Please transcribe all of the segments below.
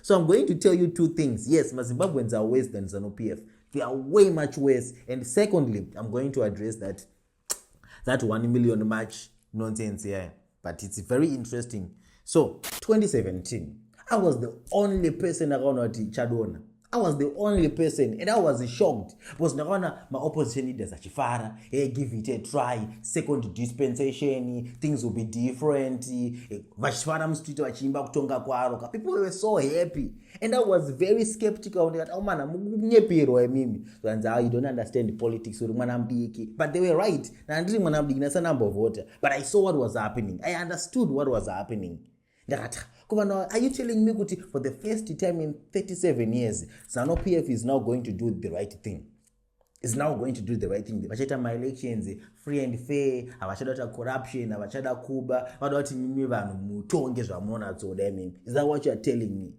So I'm going to tell you two things. Yes, Zimbabweans are worse than ZANU-PF. They are way much worse. And secondly, I'm going to address that 1 million march nonsense here. But it's very interesting. So, 2017, I was the only person around at Chadona. I was the only person, and I was shocked because my opposition leaders are chifara, hey, give it a try, second dispensation, things will be different. People were so happy, and I was very skeptical. Oh man, you don't understand politics, but they were right. That's a number of water, but I saw what was happening. I understood what was happening. Are you telling me that for the first time in 37 years, ZANU-PF is now going to do the right thing? Is now going to do the right thing. Vachata my elections free and fair, avachada corruption, avachada kuba, vadoti mimi vanhu mutonge zvamunoona tsoda. Is that what you are telling me?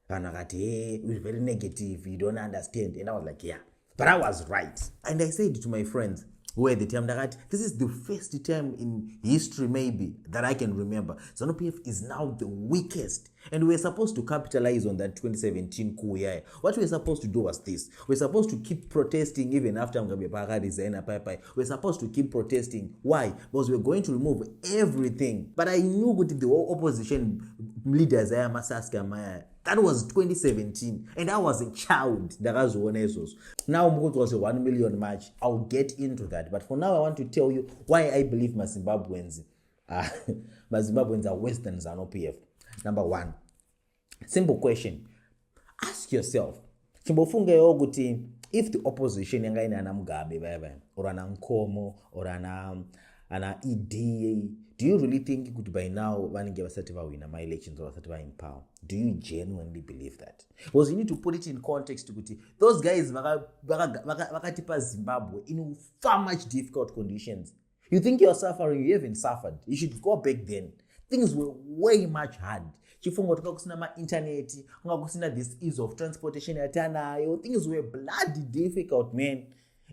Hey, it was very negative, you don't understand. And I was like, yeah. But I was right. And I said to my friends, where the time that this is the first time in history maybe that I can remember ZANU-PF is now the weakest, and we're supposed to capitalize on that 2017 coup. What we're supposed to do was this: we're supposed to keep protesting even after Mgabe designer Pai. We're supposed to keep protesting. Why? Because we're going to remove everything. But I knew what the opposition leaders are Masaska. That was 2017, and I was a child. Now it was a 1 million march. I'll get into that, but for now I want to tell you why I believe my Zimbabweans are worse than ZANU-PF. Number one, simple question. Ask yourself, if the opposition ana Mugabe or ana Nkomo or ana EDA, do you really think by now when you win my elections or in power? Do you genuinely believe that? Because you need to put it in context. Those guys wakatipa Zimbabwe in far much difficult conditions. You think you're suffering, you haven't suffered. You should go back then. Things were way much hard. Internet, this ease of transportation, things were bloody difficult, man.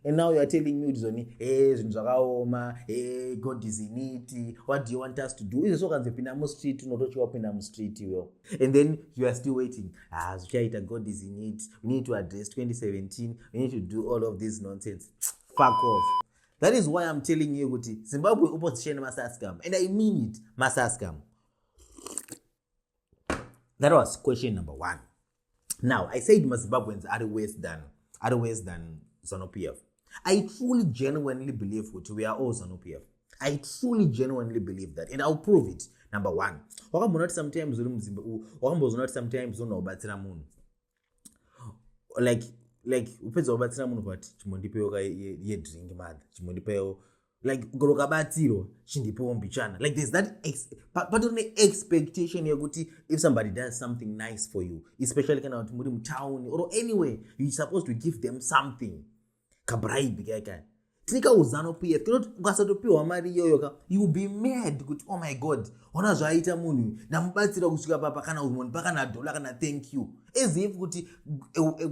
And now you are telling me, hey, God is in it. What do you want us to do? Is so Pinamo Street, not Pinamo Street. And then you are still waiting. God is in it. We need to address 2017. We need to do all of this nonsense. Fuck off. That is why I'm telling you, Zimbabwe opposition Masaskam. And I mean it, Masaskam. That was question number one. Now, I said Zimbabweans are worse than ZANU-PF. I truly genuinely believe we are all ZANU-PF. I truly genuinely believe that, and I'll prove it. Number one, sometimes upedza kubatsira munhu kuti chimondipewo yedrink mother chimondipewo like gorokabatsiro chindipewo mbichana, like there's that but on the expectation yekuti if somebody does something nice for you, especially kana kuti muri mutown or anywhere, you're supposed to give them something kabribe kaka. Tika ZANU-PF kuti ukasatopiwa mari iyoyo you be mad kuti oh my god ona zvaita munhu namubatsira kusvika papa kana umondipa kana dollar kana thank you, as if kuti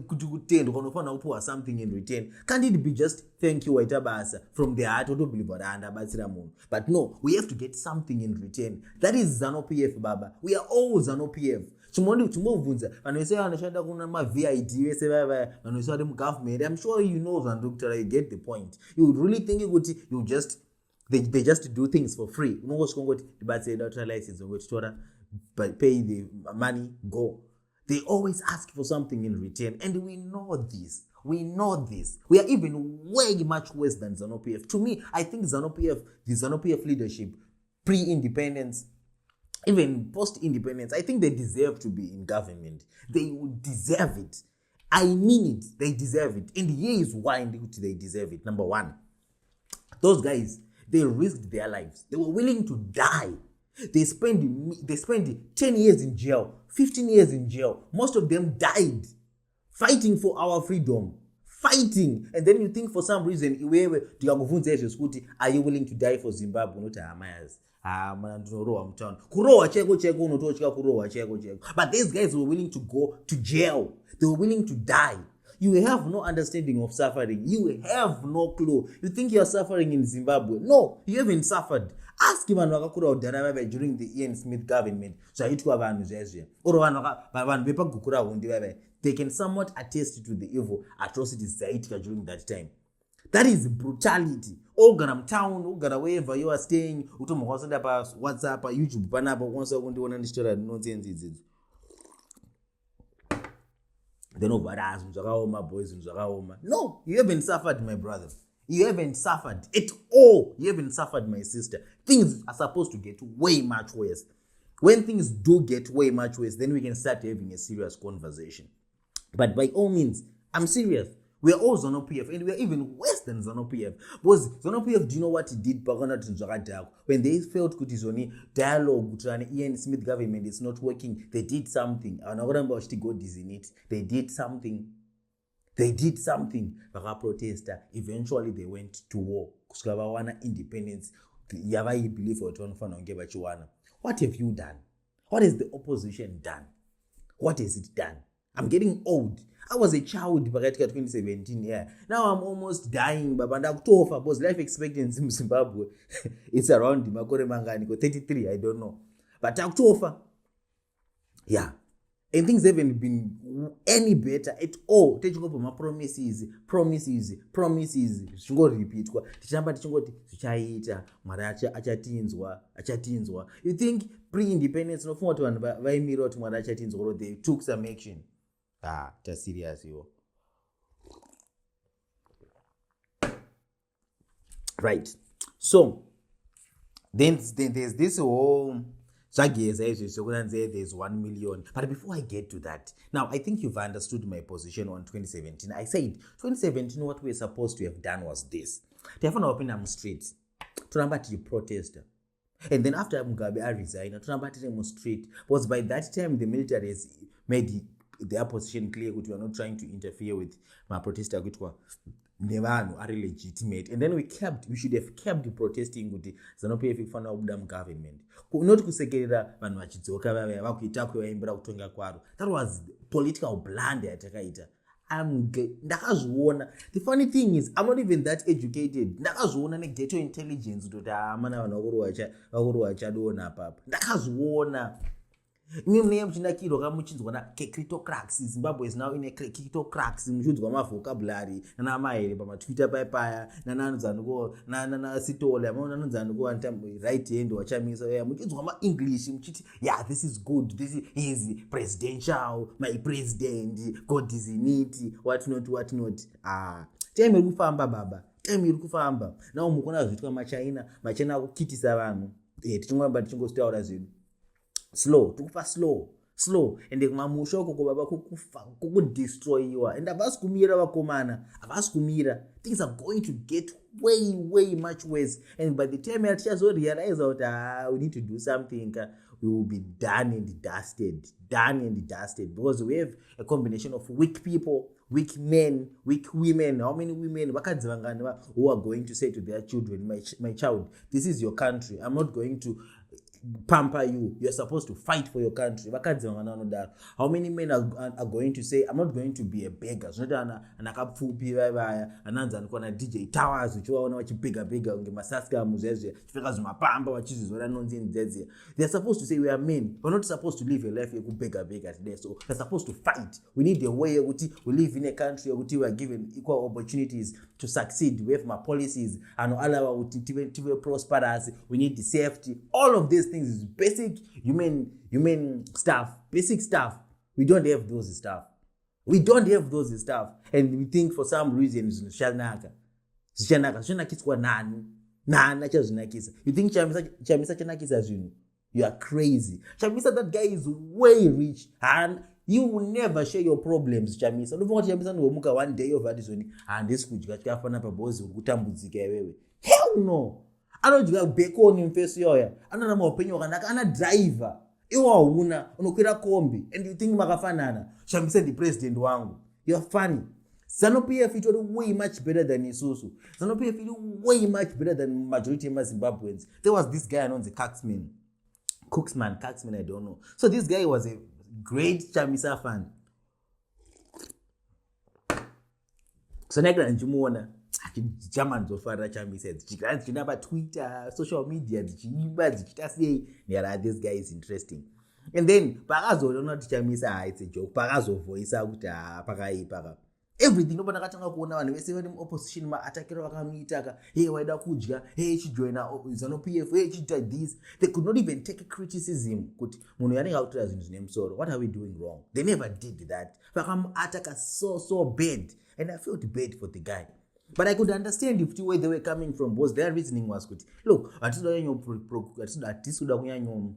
kutendwa unofanira kupiwa something in return. Can't it be just thank you waita basa from the heart otobelieve kuti andabatsira munhu? But no, we have to get something in return. That is ZANU-PF baba. We are all ZANU-PF. Chimovunza vanose vanoshanda kuna maVID vese vaya vanose vari mugovernment. I'm sure you know Zanupf, you get the point. You would really think kuti you just they just do things for free. Unongosvika ndibatsire daughter license ngokutora pay the money go. They always ask for something in return, and we know this. We know this. We are even way much worse than ZANU-PF. To me, I think the ZANU-PF leadership pre-independence, even post-independence, I think they deserve to be in government. They would deserve it. I mean it. They deserve it. And here is why they deserve it. Number one, those guys, they risked their lives. They were willing to die. They spent 10 years in jail, 15 years in jail. Most of them died fighting for our freedom. Fighting. And then you think for some reason, are you willing to die for Zimbabwe? But these guys were willing to go to jail. They were willing to die. You have no understanding of suffering. You have no clue. You think you are suffering in Zimbabwe. No, you haven't suffered. ask vanhu vakakura kudhara vave during the Ian Smith government zvaitwa vanhu zvaizviya oro vanhu vepagukura hundi vave they can somewhat attest to the evil atrocities dzaitika during that time. That is brutality. Ogara mtown, ogara wherever you are staying, utomukwa senda pa WhatsApp, pa YouTube panapa ukwanisa kundiona ndichitora nonsense idzi. Then overazi zvakaoma boys zvakaoma. No, you haven't suffered my brother. You haven't suffered at all. You haven't suffered my sister. Things are supposed to get way much worse. When things do get way much worse, then we can start having a serious conversation. But by all means, I'm serious. We are all Zanupf, and we are even worse than Zanupf. Because Zanupf, do you know what he did? When they felt that his only dialogue with an Ian Smith government is not working, they did something. They did something. They did something. Protester. Eventually, they went to war. Independence. What have you done? What has the opposition done? What has it done? I'm getting old. I was a child back in 2017, yeah. Now I'm almost dying, but because life expectancy in Zimbabwe, it's around 33, I don't know. But October, yeah. And things haven't been any better at all. Promises. Repeat. You think pre-independence, they took some action? That's serious, yo. Right. So, then there's this whole Geza, there's 1 million. But before I get to that, now I think you've understood my position on 2017. I said 2017, what we're supposed to have done was this. They have open up streets. To protest. And then after Mugabe I resigned, to street. Because by that time the military has made their position clear that we are not trying to interfere with my protester nevanu are legitimate. And then we should have kept protesting with the Zanupf government. Not kusekerera vanhu vachidzoka vave vakuita kwevaimbira kutonga kwaro. That was political blunder yatakaita. Ndakazviona. The funny thing is, I'm not even that educated. Ndakazviona neghetto intelligence kuti amana vanhu vakuru vachadona papa. Ndakazviona. Zimbabwe is now in a cryptocracks vocabulary Twitter right hand English. Yeah, this is good, this is easy, presidential, my president, God is in it, what not. Time irikufamba baba, time irikufamba. Now mukona zvitwa machina kukitisa vanhu. Tichingomba tichingostaura zvinhu. Slow, and mamushoko kubaba kukudestroyiwa and avasikumira vakomana avasikumira. Things are going to get way much worse, and by the time realize that we need to do something, we will be done and dusted, because we have a combination of weak people, weak men, weak women. How many women who are going to say to their children, my child, this is your country, I'm not going to pamper you, you're supposed to fight for your country. How many men are going to say, I'm not going to be a beggar? DJ Towers, they're supposed to say we are men. We're not supposed to live a life beggar today. So they're supposed to fight. We need a way we live in a country where we are given equal opportunities to succeed. We have my policies and all our prosperous. We need the safety. All of these things is basic human stuff, basic stuff. We don't have those stuff. And we think for some reason zvinaka zvinakiswa nani chazvinakisa. You think Chamisa chanakisa zvinhu? You are crazy. Chamisa, that guy is way rich and you will never share your problems. Chamisa ndomuka one day over this one and this kudya tikafana pabozi kutambudzika iwewe. Hell no. Anodya bacon mfesi yoya, anarama upenyu wakanaka, ana driver. Iwa huna unokwira kombi and you think makafanana. Chamisa the president wangu. You're funny. Zanupf is way much better than Isusu. Zanupf is way much better than majority of Zimbabweans. There was this guy known as Cooksman, I don't know. So this guy was a great Chamisa fan. So negra njimuona German zofarira chamisa dzichina paTwitter, social media dzichiimba dzichita sei. This guy is interesting. And then pakazoona kuti chamisa it's a joke, pakazovoisa kuti pakaipa everything nobody akatanga kuona vanhu vese vari opposition maatakiro vakamuita ka hey waida kudya hey chijoina Zanupf hey chita this. They could not even take a criticism kuti munhu yanenge akutora zvinhu zvine musoro. What are we doing wrong? They never did that. Vakamuataka so bad, and I felt bad for the guy. But I could understand if where they were coming from, because their reasoning was kuti look, atisuda kunyanyo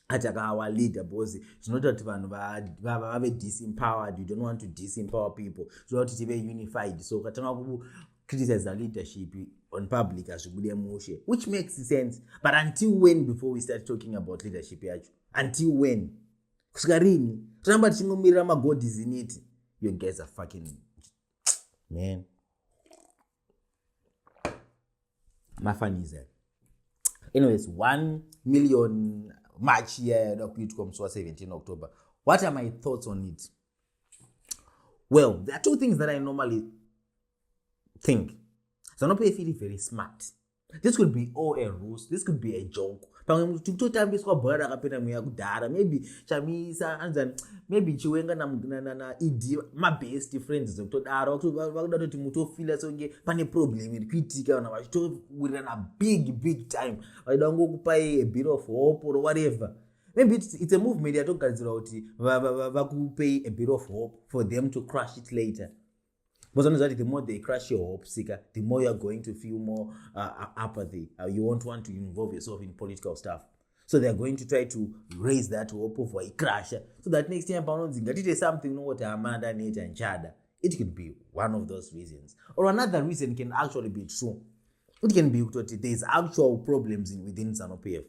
ataka our leader, because it's not that vanhu vave disempowered. You don't want to disempower people, so that to be unified. So katanga ku criticize the leadership on public as mushe, which makes sense. But until when before we start talking about leadership yacho? Until when? Kuskarini tamba tingomirira magodis in it. You guys are fucking man. Mafaniza. Anyways, 1 million March here, comes 17 October. What are my thoughts on it? Well, there are two things that I normally think. Zanupf is very smart. This could be all a ruse. This could be a joke. Maybe chamisa, maybe chiwenga na idi my best friends pane problem with critica na with a big time. I don't go buy a bit of hope or whatever. Maybe it's a movement that don't pay a bit of hope for them to crush it later. But the more they crush your hope seeker, the more you're going to feel more apathy. You won't want to involve yourself in political stuff. So they're going to try to raise that hope for a crash. So that next time, it is something what Amanda, Nate, and Chada. It could be one of those reasons. Or another reason can actually be true. It can be that there's actual problems within Zanupf.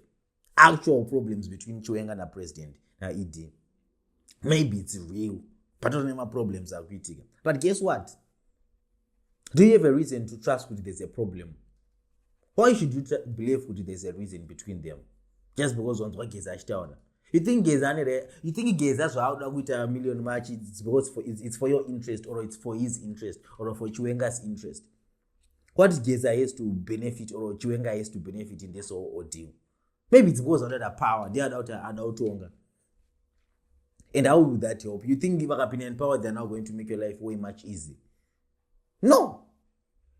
Actual problems between Chiwenga and the president. Maybe it's real. But not problems are critical. But guess what? Do you have a reason to trust that there's a problem? Why should you believe that there's a reason between them? Just because on what Geza down. You think Geza's out with a million match, it's because it's for your interest, or it's for his interest, or for Chiwenga's interest. What Geza has to benefit, or Chiwenga has to benefit in this ordeal? Maybe it's because under the power, they are out. And how will that help? You think give a opinion power, they're now going to make your life way much easier? No.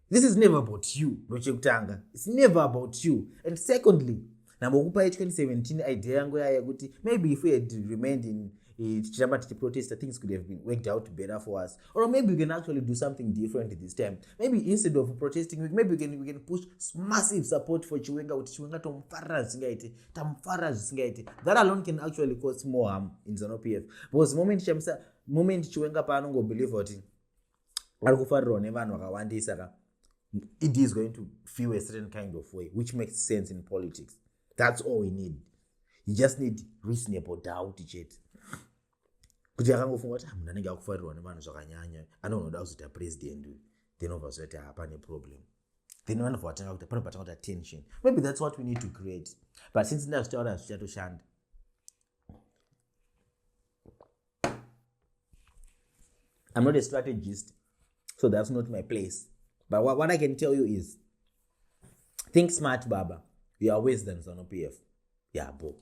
This is never about you, Rochekutanga. It's never about you. And secondly, number 2017 idea maybe if we had remained in Chambati protest, things could have been worked out better for us. Or maybe we can actually do something different this time. Maybe instead of protesting, maybe we can push massive support for Chiwenga with Chiwenga Singaiti. That alone can actually cause more harm in Zanupf. Because the moment Chiwenga Panongo believe what it is going to feel a certain kind of way, which makes sense in politics. That's all we need. You just need reasonable doubt. I don't know that the president then oversweat a problem. Then one of our attention. Maybe that's what we need to create. But since now still has to shand. I'm not a strategist, so that's not my place. But what I can tell you is, think smart, Baba. You are worse than Zanupf. Yeah, bro.